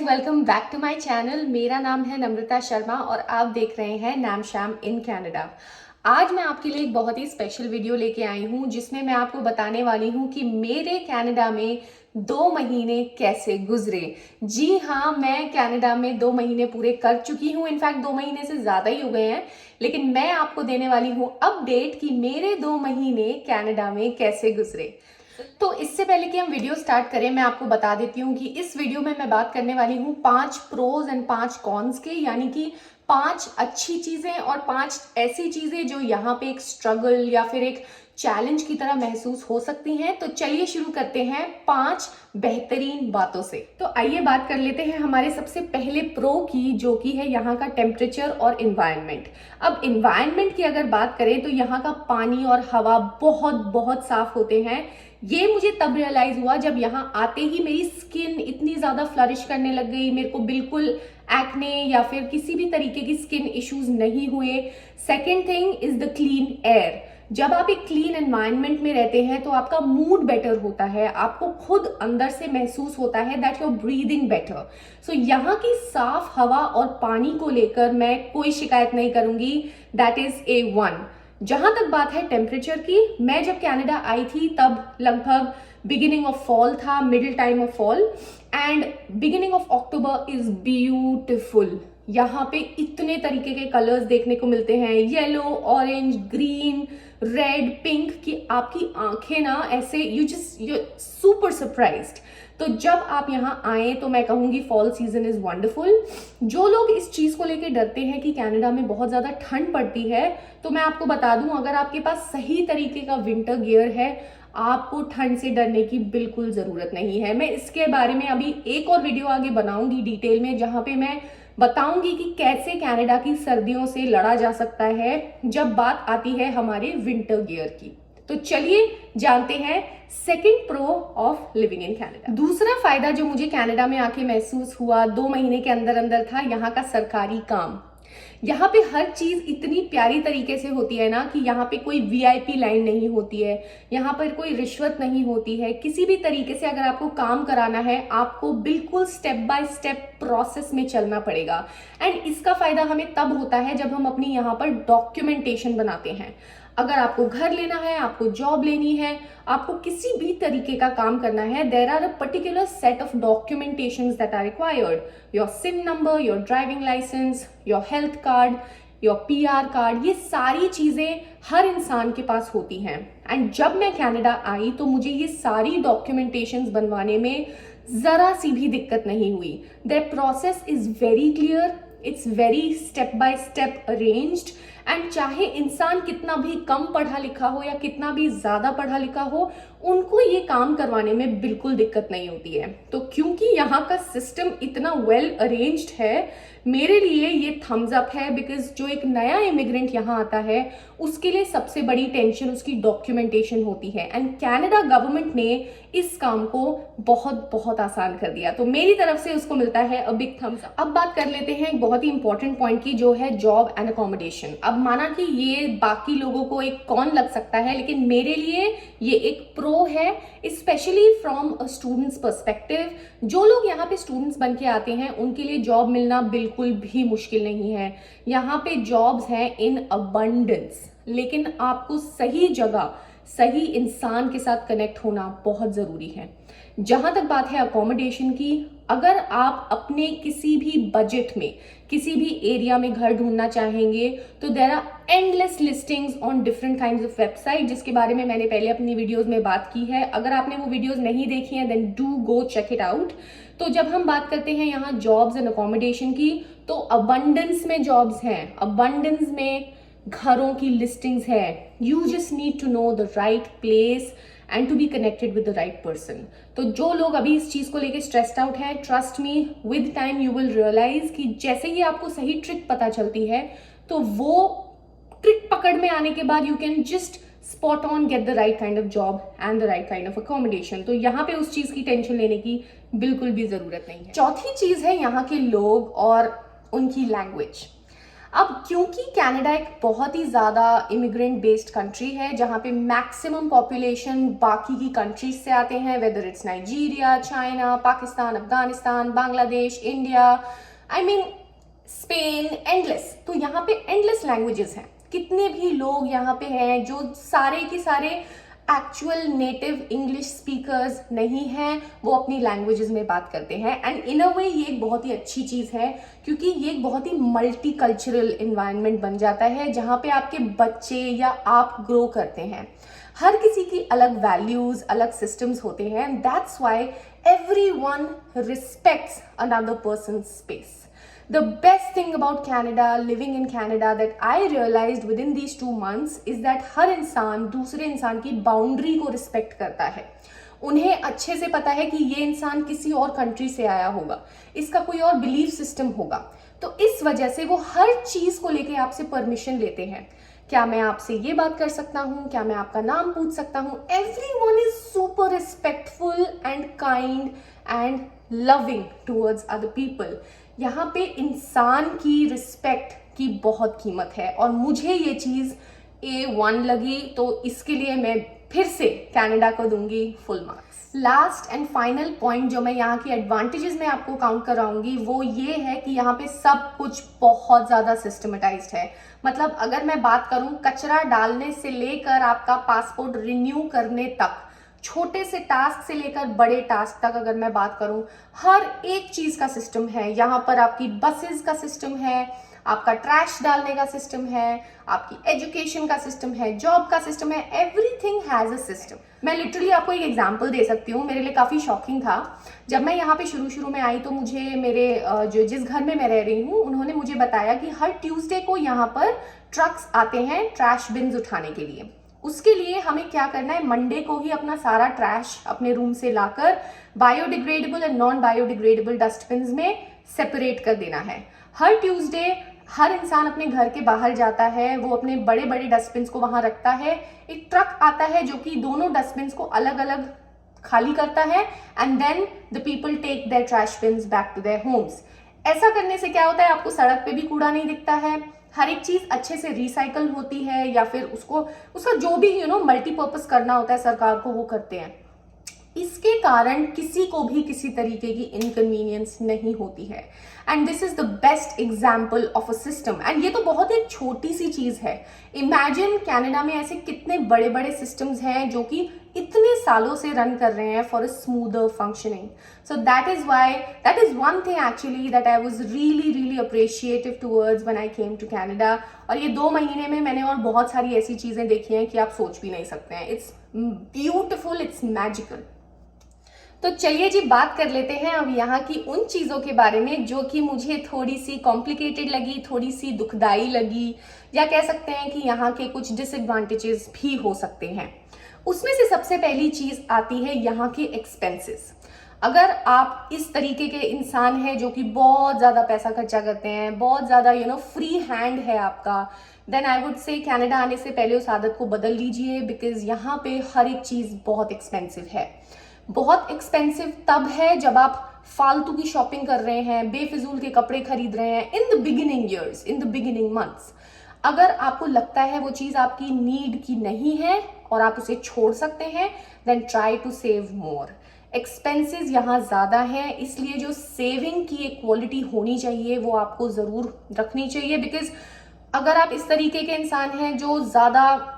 Welcome back to my channel. मेरा नाम है नम्रता शर्मा और आप देख रहे हैं नैम शैम इन कनाडा। आज मैं आपके लिए एक बहुत ही स्पेशल वीडियो लेके आई हूँ जिसमें मैं आपको बताने वाली हूँ कि मेरे कनाडा में 2 महीने कैसे गुजरे। जी हाँ, मैं कनाडा में 2 महीने पूरे कर चुकी हूँ। इनफैक्ट 2 महीने से ज़्यादा ही हो गए हैं, लेकिन मैं आपको देने वाली हूँ अपडेट कि मेरे 2 महीने कनाडा में कैसे गुजरे। तो इससे पहले कि हम वीडियो स्टार्ट करें, मैं आपको बता देती हूँ कि इस वीडियो में मैं बात करने वाली हूँ 5 प्रोज एंड 5 कॉन्स के, यानी कि 5 अच्छी चीजें और 5 ऐसी चीजें जो यहाँ पे एक स्ट्रगल या फिर एक चैलेंज की तरह महसूस हो सकती हैं। तो चलिए शुरू करते हैं 5 बेहतरीन बातों से। तो आइए बात कर लेते हैं हमारे सबसे पहले प्रो की, जो कि है यहाँ का टेम्परेचर और इन्वायरमेंट। अब इन्वायरमेंट की अगर बात करें तो यहाँ का पानी और हवा बहुत बहुत साफ होते हैं। ये मुझे तब रियलाइज हुआ जब यहाँ आते ही मेरी स्किन इतनी ज्यादा फ्लरिश करने लग गई। मेरे को बिल्कुल एक्ने या फिर किसी भी तरीके की स्किन इश्यूज नहीं हुए। Second thing is the clean air. जब आप एक क्लीन एनवायरनमेंट में रहते हैं तो आपका मूड बेटर होता है, आपको खुद अंदर से महसूस होता है that you are breathing better. So यहाँ की साफ हवा और पानी को लेकर मैं कोई शिकायत नहीं करूंगी, दैट इज A1। जहां तक बात है टेम्परेचर की, मैं जब कनाडा आई थी तब लगभग बिगिनिंग ऑफ फॉल था, middle time of fall, and beginning of October is beautiful. यहाँ पे इतने तरीके के कलर्स देखने को मिलते हैं, yellow, orange, green, red, pink, कि आपकी आंखें ना ऐसे यू सुपर सरप्राइज्ड। तो जब आप यहाँ आए तो मैं कहूंगी फॉल सीजन इज वंडरफुल। जो लोग इस चीज को लेके डरते हैं कि कनाडा में बहुत ज्यादा ठंड पड़ती है, तो मैं आपको बता दूं, अगर आपके पास सही तरीके का विंटर गियर है, आपको ठंड से डरने की बिल्कुल जरूरत नहीं है। मैं इसके बारे में अभी एक और वीडियो आगे बनाऊंगी डिटेल में, जहां पे मैं बताऊंगी कि कैसे कनाडा की सर्दियों से लड़ा जा सकता है जब बात आती है हमारे विंटर गियर की। तो चलिए जानते हैं second pro of living in Canada. दूसरा फायदा जो मुझे कनाडा में आके महसूस हुआ 2 महीने के अंदर अंदर था यहाँ का सरकारी काम। यहाँ पे हर चीज इतनी प्यारी तरीके से होती है ना कि यहाँ पे कोई VIP लाइन नहीं होती है, यहाँ पर कोई रिश्वत नहीं होती है। किसी भी तरीके से अगर आपको काम कराना है, आपको बिल्कुल स्टेप बाय स्टेप प्रोसेस में चलना पड़ेगा। एंड इसका फायदा हमें तब होता है जब हम अपनी यहाँ पर डॉक्यूमेंटेशन बनाते हैं। अगर आपको घर लेना है, आपको जॉब लेनी है, आपको किसी भी तरीके का काम करना है, there are a particular set of documentations that are required. Your SIN number, your driving licence, your health card, your PR card, ये सारी चीजें हर इंसान के पास होती हैं। एंड जब मैं कनाडा आई तो मुझे ये सारी डॉक्यूमेंटेशंस बनवाने में जरा सी भी दिक्कत नहीं हुई। The process is very clear, it's worry step by step arranged. And चाहे इंसान कितना भी कम पढ़ा लिखा हो या कितना भी ज्यादा पढ़ा लिखा हो, उनको ये काम करवाने में बिल्कुल दिक्कत नहीं होती है। तो क्योंकि यहाँ का सिस्टम इतना वेल अरेंज्ड है, मेरे लिए ये थम्स अप है। बिकॉज जो एक नया इमिग्रेंट यहाँ आता है, उसके लिए सबसे बड़ी टेंशन उसकी डॉक्यूमेंटेशन होती है। एंड कनाडा गवर्नमेंट ने इस काम को बहुत बहुत आसान कर दिया, तो मेरी तरफ से उसको मिलता है अ बिग थम्स अप। अब बात कर लेते हैं एक बहुत ही इंपॉर्टेंट पॉइंट की, जो है जॉब एंड अकोमोडेशन। अब माना कि ये बाकी लोगों को एक कौन लग सकता है, लेकिन मेरे लिए ये एक प्रो है, specially from a students perspective. जो लोग यहाँ पे स्टूडेंट्स बन के आते हैं, उनके लिए जॉब मिलना बिल्कुल भी मुश्किल नहीं है। यहाँ पे जॉब्स हैं इन अबंडेंस, लेकिन आपको सही जगह सही इंसान के साथ कनेक्ट होना बहुत जरूरी है। जहां तक बात है अकोमोडेशन की, अगर आप अपने किसी भी बजट में किसी भी एरिया में घर ढूंढना चाहेंगे, तो there are endless listings on different kinds of website, जिसके बारे में मैंने पहले अपनी वीडियोस में बात की है। अगर आपने वो वीडियोस नहीं देखी हैं, then do go check it out. तो जब हम बात करते हैं यहाँ जॉब्स एंड अकोमोडेशन की, तो अबंडेंस में जॉब्स हैं, अबंडेंस में घरों की लिस्टिंग्स है। You just need to know the right place and to be connected with the right person. तो जो लोग अभी इस चीज को लेके स्ट्रेस्ड आउट है, trust me, with time you will realise कि जैसे ही आपको सही ट्रिक पता चलती है, तो वो ट्रिक पकड़ में आने के बाद you can just spot on get the right kind of job and the right kind of accommodation. तो यहाँ पे उस चीज की टेंशन लेने की बिल्कुल भी जरूरत नहीं है। चौथी चीज है यहाँ के लोग और उनकी लैंग्वेज। अब क्योंकि कनाडा एक बहुत ही ज़्यादा इमिग्रेंट बेस्ड कंट्री है, जहाँ पे मैक्सिमम पॉपुलेशन बाकी की कंट्रीज से आते हैं, whether it's Nigeria, China, Pakistan, Afghanistan, Bangladesh, India, I mean Spain, endless. तो यहाँ पे एंडलेस लैंग्वेजेस हैं, कितने भी लोग यहाँ पे हैं जो सारे के सारे एक्चुअल नेटिव इंग्लिश स्पीकर्स नहीं हैं, वो अपनी लैंग्वेजेस में बात करते हैं। एंड इन अ वे ये एक बहुत ही अच्छी चीज़ है, क्योंकि ये एक बहुत ही मल्टी कल्चरल इन्वायरमेंट बन जाता है, जहाँ पे आपके बच्चे या आप ग्रो करते हैं। हर किसी की अलग वैल्यूज, अलग सिस्टम्स होते हैं, and that's why everyone respects another person's space. The best thing about Canada, living in Canada, that I realized within these 2 months is that हर इंसान दूसरे इंसान की बाउंड्री को रिस्पेक्ट करता है। उन्हें अच्छे से पता है कि ये इंसान किसी और कंट्री से आया होगा, इसका कोई और बिलीफ सिस्टम होगा, तो इस वजह से वो हर चीज को लेके आपसे परमिशन लेते हैं। क्या मैं आपसे ये बात कर सकता हूँ, क्या मैं आपका नाम पूछ सकता हूँ? Everyone is super respectful and kind and loving towards other people. यहाँ पे इंसान की रिस्पेक्ट की बहुत कीमत है, और मुझे ये चीज़ A1 लगी, तो इसके लिए मैं फिर से कनाडा को दूंगी full marks. Last and final point जो मैं यहाँ की एडवांटेजेस में आपको काउंट कराऊंगी वो ये है कि यहाँ पे सब कुछ बहुत ज़्यादा सिस्टमेटाइज्ड है। मतलब अगर मैं बात करूँ कचरा डालने से लेकर आपका पासपोर्ट रिन्यू करने तक, छोटे से टास्क से लेकर बड़े टास्क तक अगर मैं बात करूं, हर एक चीज का सिस्टम है। यहाँ पर आपकी बसेस का सिस्टम है, आपका ट्रैश डालने का सिस्टम है, आपकी एजुकेशन का सिस्टम है, जॉब का सिस्टम है, एवरीथिंग हैज अ सिस्टम। मैं लिटरली आपको एक एग्जांपल दे सकती हूँ, मेरे लिए काफ़ी शॉकिंग था। जब मैं यहाँ पे शुरू में आई तो मुझे मेरे जिस घर में मैं रह रही हूँ उन्होंने मुझे बताया कि हर ट्यूसडे को यहाँ पर ट्रक्स आते हैं ट्रैश बिन्स उठाने के लिए। उसके लिए हमें क्या करना है, मंडे को ही अपना सारा ट्रैश अपने रूम से लाकर biodegradable and non biodegradable dustbins में सेपरेट कर देना है। हर ट्यूसडे हर इंसान अपने घर के बाहर जाता है, वो अपने बड़े बड़े डस्टबिन्स को वहां रखता है। एक ट्रक आता है जो कि दोनों डस्टबिन्स को अलग अलग खाली करता है, and then the people take their trash bins back to their homes. ऐसा करने से क्या होता है, आपको सड़क पे भी कूड़ा नहीं दिखता है, हर एक चीज अच्छे से रिसाइकल होती है, या फिर उसका जो भी मल्टीपर्पज करना होता है सरकार को, वो करते हैं। इसके कारण किसी को भी किसी तरीके की इनकन्वीनियंस नहीं होती है, and this is the best example of a system. And ये तो बहुत एक छोटी सी चीज है। इमेजिन कनाडा में ऐसे कितने बड़े बड़े सिस्टम्स हैं जो कि इतने सालों से रन कर रहे हैं for a smoother functioning. So that is one thing actually that I was really appreciative towards when I came to Canada. और ये 2 महीने में मैंने और बहुत सारी ऐसी चीजें देखी हैं कि आप सोच भी नहीं सकते हैं। It's beautiful, it's magical. तो चलिए जी बात कर लेते हैं अब यहाँ की उन चीज़ों के बारे में जो कि मुझे थोड़ी सी कॉम्प्लिकेटेड लगी, थोड़ी सी दुखदाई लगी, या कह सकते हैं कि यहाँ के कुछ डिसएडवांटेजेस भी हो सकते हैं। उसमें से सबसे पहली चीज़ आती है यहाँ के एक्सपेंसेस। अगर आप इस तरीके के इंसान हैं जो कि बहुत ज़्यादा पैसा खर्चा करते हैं, बहुत ज़्यादा फ्री हैंड है आपका, then I would say Canada आने से पहले उस आदत को बदल लीजिए, बिकॉज यहाँ पे हर एक चीज़ बहुत एक्सपेंसिव है। बहुत एक्सपेंसिव तब है जब आप फालतू की शॉपिंग कर रहे हैं, बेफिजूल के कपड़े खरीद रहे हैं in the beginning years, in the beginning months. अगर आपको लगता है वो चीज़ आपकी नीड की नहीं है और आप उसे छोड़ सकते हैं, then try to save more. Expenses यहाँ ज़्यादा हैं, इसलिए जो सेविंग की एक क्वालिटी होनी चाहिए वो आपको ज़रूर रखनी चाहिए। बिकॉज अगर आप इस तरीके के इंसान हैं जो ज़्यादा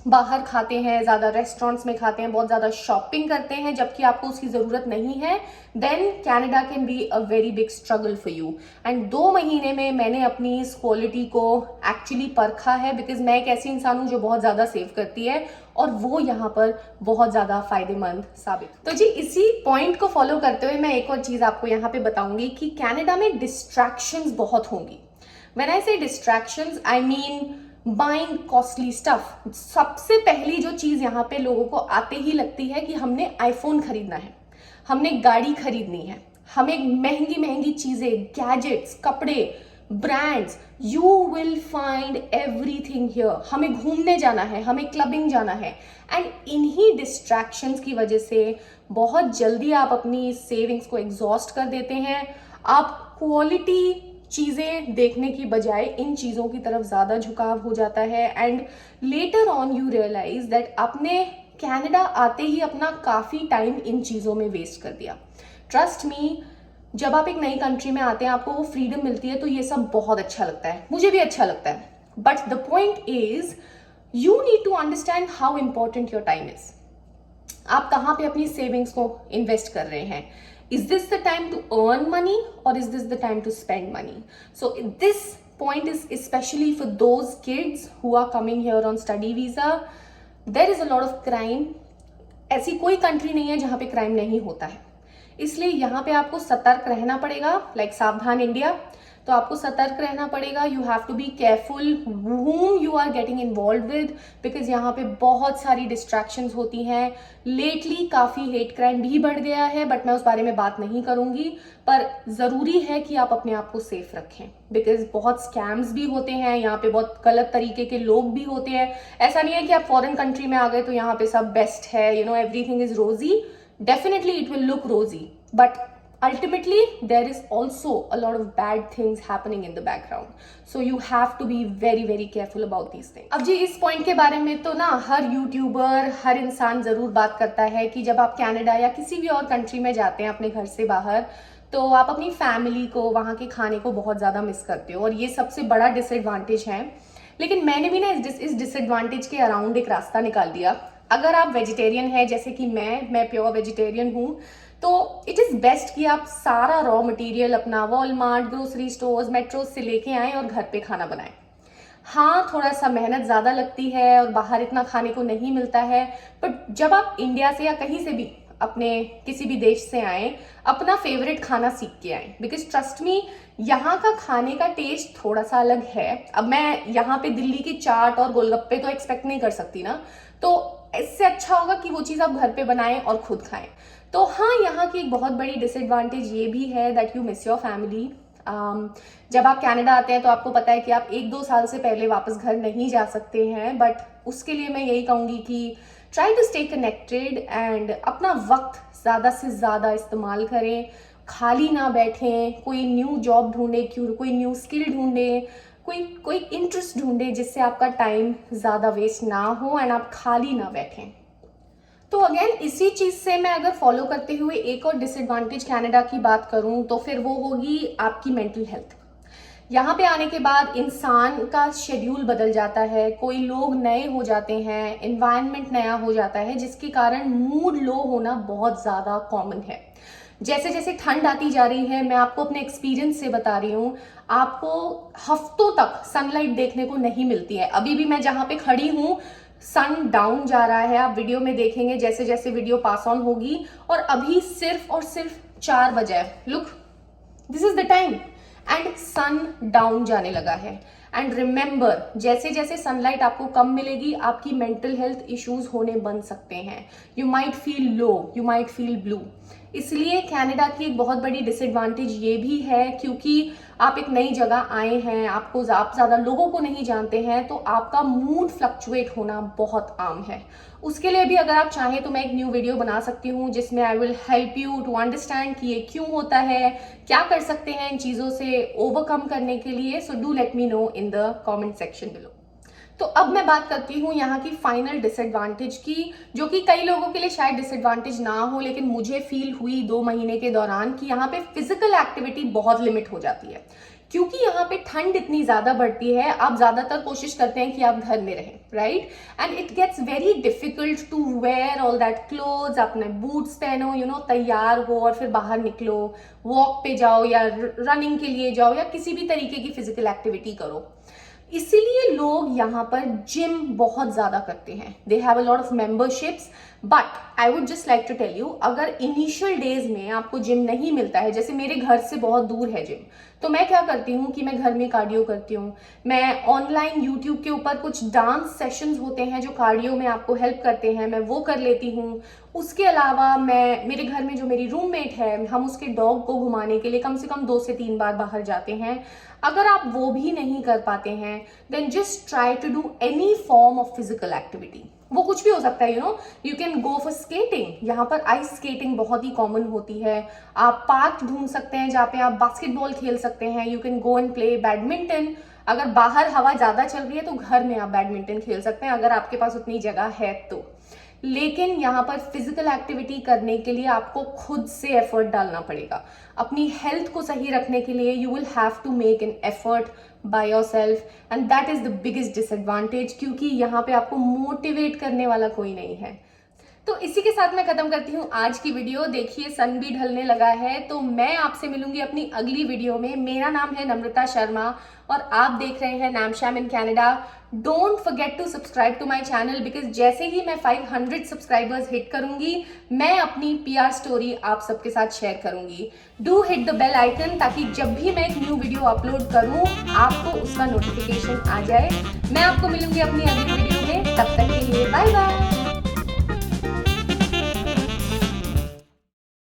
बाहर खाते हैं, ज़्यादा रेस्टोरेंट्स में खाते हैं, बहुत ज़्यादा शॉपिंग करते हैं जबकि आपको उसकी ज़रूरत नहीं है, then Canada can be a very big struggle for you. And 2 महीने में मैंने अपनी इस क्वालिटी को एक्चुअली परखा है, बिकॉज मैं एक ऐसी इंसान हूँ जो बहुत ज़्यादा सेव करती है, और वो यहाँ पर बहुत ज़्यादा फायदेमंद साबित। तो जी इसी पॉइंट को फॉलो करते हुए मैं एक और चीज़ आपको यहाँ पे बताऊंगी कि कनाडा में डिस्ट्रैक्शंस बहुत होंगी। व्हेन आई से distractions I mean buying costly stuff. सबसे पहली जो चीज़ यहाँ पे लोगों को आते ही लगती है कि हमने आईफोन खरीदना है, हमने गाड़ी खरीदनी है, हमें महंगी महंगी चीज़ें, गैजेट्स, कपड़े, brands, you will find everything here. हमें घूमने जाना है, हमें क्लबिंग जाना है, एंड इन्हीं डिस्ट्रैक्शंस की वजह से बहुत जल्दी आप अपनी सेविंग्स को एग्जॉस्ट कर देते हैं। आप क्वालिटी चीज़ें देखने की बजाय इन चीज़ों की तरफ ज़्यादा झुकाव हो जाता है and later on you realise that आपने कनाडा आते ही अपना काफ़ी टाइम इन चीज़ों में वेस्ट कर दिया। ट्रस्ट मी, जब आप एक नई कंट्री में आते हैं, आपको वो फ्रीडम मिलती है, तो ये सब बहुत अच्छा लगता है, मुझे भी अच्छा लगता है। But the point is you need to understand how important your time is. आप कहाँ पे अपनी सेविंग्स को इन्वेस्ट कर रहे हैं? Is this the time to earn money और is this the time to spend money? So this point is especially for those kids who are coming here on study visa. There is a lot of crime. ऐसी कोई country नहीं है जहाँ पे crime नहीं होता है, इसलिए यहाँ पे आपको सतर्क रहना पड़ेगा। लाइक सावधान इंडिया, तो आपको सतर्क रहना पड़ेगा। You have to be careful whom you are getting involved with, because यहाँ पे बहुत सारी डिस्ट्रैक्शंस होती हैं। लेटली काफ़ी हेट क्राइम भी बढ़ गया है, बट मैं उस बारे में बात नहीं करूँगी। पर ज़रूरी है कि आप अपने आप को सेफ रखें, बिकॉज बहुत स्कैम्स भी होते हैं यहाँ पे, बहुत गलत तरीके के लोग भी होते हैं। ऐसा नहीं है कि आप फॉरेन कंट्री में आ गए तो यहाँ पे सब बेस्ट है, यू नो एवरीथिंग इज रोजी। Definitely it will look rosy, but ultimately there is also a lot of bad things happening in the background, so you have to be very very careful about these things. अब जी इस point के बारे में तो ना हर YouTuber, हर इंसान ज़रूर बात करता है कि जब आप कनाडा या किसी भी और कंट्री में जाते हैं अपने घर से बाहर, तो आप अपनी फैमिली को, वहाँ के खाने को बहुत ज़्यादा मिस करते हो, और ये सबसे बड़ा डिसएडवांटेज है। लेकिन मैंने भी ना इस डिसएडवांटेज के अराउंड एक रास्ता निकाल दिया। अगर आप वेजिटेरियन है, जैसे कि मैं प्योर वेजिटेरियन हूँ, तो इट इज़ बेस्ट कि आप सारा रॉ मटेरियल अपना वॉलमार्ट, ग्रोसरी स्टोर्स, मेट्रोज से लेके आएँ और घर पे खाना बनाएं। हाँ, थोड़ा सा मेहनत ज़्यादा लगती है और बाहर इतना खाने को नहीं मिलता है, बट जब आप इंडिया से या कहीं से भी अपने किसी भी देश से आए, अपना फेवरेट खाना सीख के आए, बिकॉज ट्रस्ट मी, यहाँ का खाने का टेस्ट थोड़ा सा अलग है। अब मैं यहाँ पे दिल्ली की चाट और गोलगप्पे तो एक्सपेक्ट नहीं कर सकती ना, तो इससे अच्छा होगा कि वो चीज़ आप घर पे बनाएं और खुद खाएं। तो हाँ, यहाँ की एक बहुत बड़ी डिसएडवांटेज ये भी है that you miss your family. जब आप कनाडा आते हैं तो आपको पता है कि आप 1-2 साल से पहले वापस घर नहीं जा सकते हैं, बट उसके लिए मैं यही कहूँगी कि try to stay connected and अपना वक्त ज़्यादा से ज़्यादा इस्तेमाल करें। खाली ना बैठें, कोई न्यू जॉब ढूंढे, कोई न्यू स्किल ढूंढे, कोई इंटरेस्ट ढूंढे जिससे आपका टाइम ज़्यादा वेस्ट ना हो एंड आप खाली ना बैठें। तो अगेन इसी चीज़ से मैं अगर फॉलो करते हुए एक और डिसएडवांटेज कनाडा की बात करूं, तो फिर वो होगी आपकी मेंटल हेल्थ। यहाँ पे आने के बाद इंसान का शेड्यूल बदल जाता है, कोई लोग नए हो जाते हैं, एनवायरनमेंट नया हो जाता है, जिसके कारण मूड लो होना बहुत ज़्यादा कॉमन है। जैसे जैसे ठंड आती जा रही है, मैं आपको अपने एक्सपीरियंस से बता रही हूँ, आपको हफ्तों तक सनलाइट देखने को नहीं मिलती है। अभी भी मैं जहाँ पे खड़ी हूँ, सन डाउन जा रहा है, आप वीडियो में देखेंगे जैसे जैसे वीडियो पास ऑन होगी, और अभी सिर्फ और सिर्फ 4 बजे है। Look, this is the time and sun down जाने लगा है। एंड रिमेंबर, जैसे जैसे सनलाइट आपको कम मिलेगी, आपकी मेंटल हेल्थ इश्यूज होने बन सकते हैं। You might feel low, you might feel blue. इसलिए कनाडा की एक बहुत बड़ी डिसएडवांटेज ये भी है, क्योंकि आप एक नई जगह आए हैं, आप ज़्यादा लोगों को नहीं जानते हैं, तो आपका मूड फ्लक्चुएट होना बहुत आम है। उसके लिए भी अगर आप चाहें तो मैं एक न्यू वीडियो बना सकती हूँ, जिसमें I will help you to understand कि ये क्यों होता है, क्या कर सकते हैं इन चीज़ों से ओवरकम करने के लिए। So do let me know in the comment section below. तो अब मैं बात करती हूँ यहाँ की फाइनल डिसएडवांटेज की, जो कि कई लोगों के लिए शायद डिसएडवांटेज ना हो, लेकिन मुझे फील हुई 2 महीने के दौरान कि यहाँ पे फिजिकल एक्टिविटी बहुत लिमिट हो जाती है। क्योंकि यहाँ पे ठंड इतनी ज़्यादा बढ़ती है, आप ज़्यादातर कोशिश करते हैं कि आप घर में रहें, right? And it gets very difficult to wear all that clothes. अपने बूट्स पहनो, यू नो, तैयार हो और फिर बाहर निकलो, वॉक पे जाओ या रनिंग के लिए जाओ या किसी भी तरीके की फिजिकल एक्टिविटी करो। इसीलिए लोग यहाँ पर जिम बहुत ज़्यादा करते हैं। They have a lot of memberships, but I would just like to tell you, अगर इनिशियल डेज में आपको जिम नहीं मिलता है, जैसे मेरे घर से बहुत दूर है जिम, तो मैं क्या करती हूँ कि मैं घर में कार्डियो करती हूँ। मैं ऑनलाइन यूट्यूब के ऊपर कुछ डांस सेशंस होते हैं जो कार्डियो में आपको हेल्प करते हैं, मैं वो कर लेती हूँ। उसके अलावा मेरे घर में जो मेरी रूममेट है, हम उसके डॉग को घुमाने के लिए कम से कम 2 से 3 बार बाहर जाते हैं। अगर आप वो भी नहीं कर पाते हैं, then just try to do any form of physical activity. वो कुछ भी हो सकता है, you can go for skating. यहाँ पर आइस स्केटिंग बहुत ही कॉमन होती है। आप पार्क ढूंढ सकते हैं जहाँ पे आप बास्केटबॉल खेल सकते हैं। You can go and play badminton. अगर बाहर हवा ज़्यादा चल रही है तो घर में आप बैडमिंटन खेल सकते हैं, अगर आपके पास उतनी जगह है तो। लेकिन यहाँ पर फिजिकल एक्टिविटी करने के लिए आपको खुद से एफर्ट डालना पड़ेगा। अपनी हेल्थ को सही रखने के लिए you will have to make an effort by yourself, and that is the biggest disadvantage, क्योंकि यहाँ पे आपको मोटिवेट करने वाला कोई नहीं है। तो इसी के साथ मैं खत्म करती हूँ आज की वीडियो। देखिए सन भी ढलने लगा है, तो मैं आपसे मिलूंगी अपनी अगली वीडियो में। मेरा नाम है नम्रता शर्मा और आप देख रहे हैं नामश्याम in Canada. Don't forget to subscribe to my channel, because जैसे ही मैं 500 सब्सक्राइबर्स हिट करूंगी मैं अपनी PR स्टोरी आप सबके साथ शेयर करूंगी। Do hit the bell icon ताकि जब भी मैं एक न्यू वीडियो अपलोड करूं आपको उसका नोटिफिकेशन आ जाए। मैं आपको मिलूंगी अपनी अगली वीडियो में, तब तक के लिए बाय बाय।